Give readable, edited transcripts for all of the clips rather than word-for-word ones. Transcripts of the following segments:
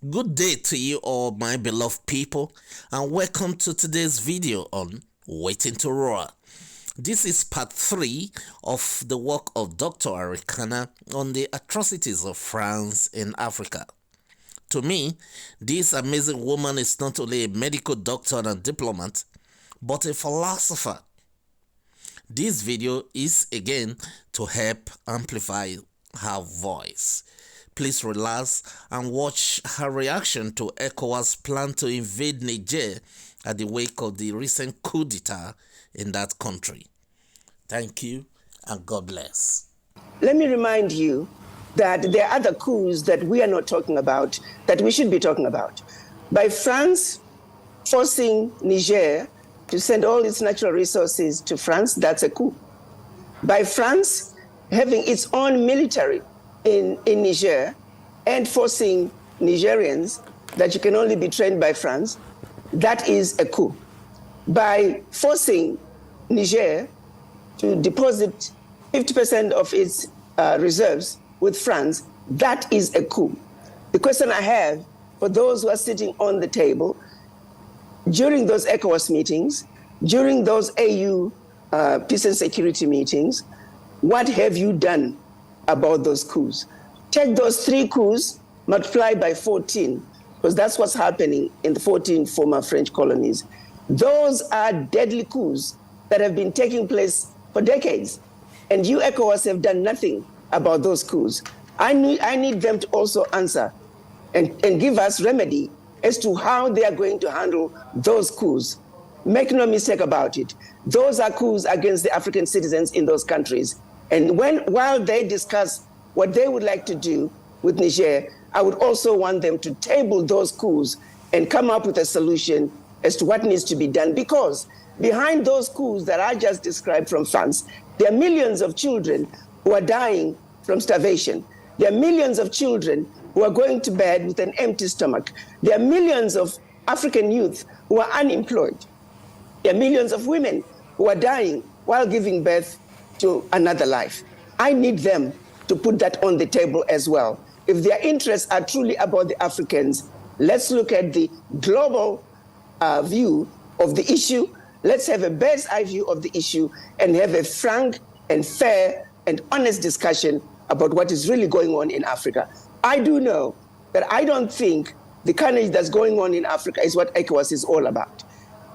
Good day to you all, my beloved people, and welcome to today's video on Waiting to Roar. This is part 3 of the work of Dr. Arikana on the atrocities of France in Africa. To me, this amazing woman is not only a medical doctor and a diplomat, but a philosopher. This video is again to help amplify her voice. Please relax and watch her reaction to ECOWAS' plan to invade Niger at the wake of the recent coup d'etat in that country. Thank you and God bless. Let me remind you that there are other coups that we are not talking about that we should be talking about. By France forcing Niger to send all its natural resources to France, that's a coup. By France having its own military in Niger and forcing Nigerians that you can only be trained by France, that is a coup. By forcing Niger to deposit 50% of its reserves with France, that is a coup. The question I have for those who are sitting on the table, during those ECOWAS meetings, during those AU peace and security meetings, what have you done about those coups? Take those 3 coups, multiply by 14, because that's what's happening in the 14 former French colonies. Those are deadly coups that have been taking place for decades. And you, ECOWAS, have done nothing about those coups. I need them to also answer and give us remedy as to how they are going to handle those coups. Make no mistake about it. Those are coups against the African citizens in those countries. And while they discuss what they would like to do with Niger, I would also want them to table those coups and come up with a solution as to what needs to be done. Because behind those coups that I just described from France, there are millions of children who are dying from starvation. There are millions of children who are going to bed with an empty stomach. There are millions of African youth who are unemployed. There are millions of women who are dying while giving birth to another life. I need them to put that on the table as well. If their interests are truly about the Africans, let's look at the global view of the issue. Let's have a bird's eye view of the issue and have a frank and fair and honest discussion about what is really going on in Africa. I do know that I don't think the carnage that's going on in Africa is what ECOWAS is all about.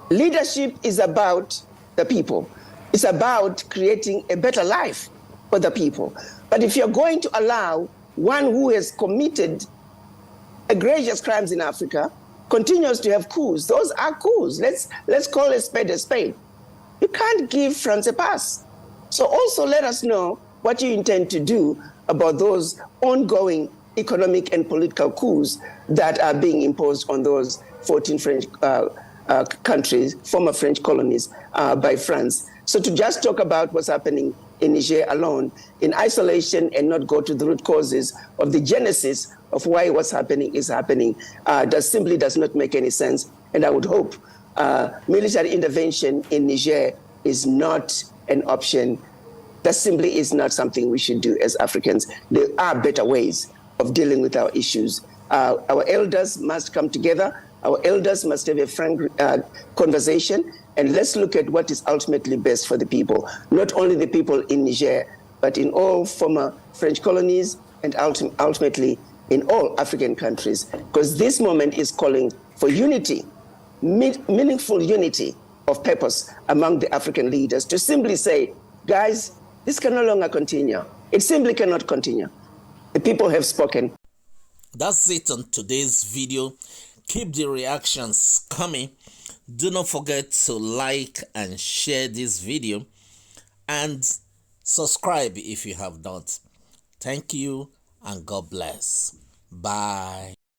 Leadership is about the people. It's about creating a better life for the people. But if you're going to allow one who has committed egregious crimes in Africa continues to have coups, those are coups. Let's call a spade a spade. You can't give France a pass. So also let us know what you intend to do about those ongoing economic and political coups that are being imposed on those 14 French countries, former French colonies by France. So to just talk about what's happening in Niger alone, in isolation, and not go to the root causes of the genesis of why what's happening is happening, simply does not make any sense. And I would hope military intervention in Niger is not an option. That simply is not something we should do as Africans. There are better ways of dealing with our issues. Our elders must come together. Our elders must have a frank conversation, and let's look at what is ultimately best for the people, not only the people in Niger, but in all former French colonies and ultimately in all African countries, because this moment is calling for unity, meaningful unity of purpose among the African leaders to simply say, guys, this can no longer continue. It simply cannot continue. The people have spoken. That's it on today's video. Keep the reactions coming. Do not forget to like and share this video and subscribe if you have not. Thank you and God bless. Bye.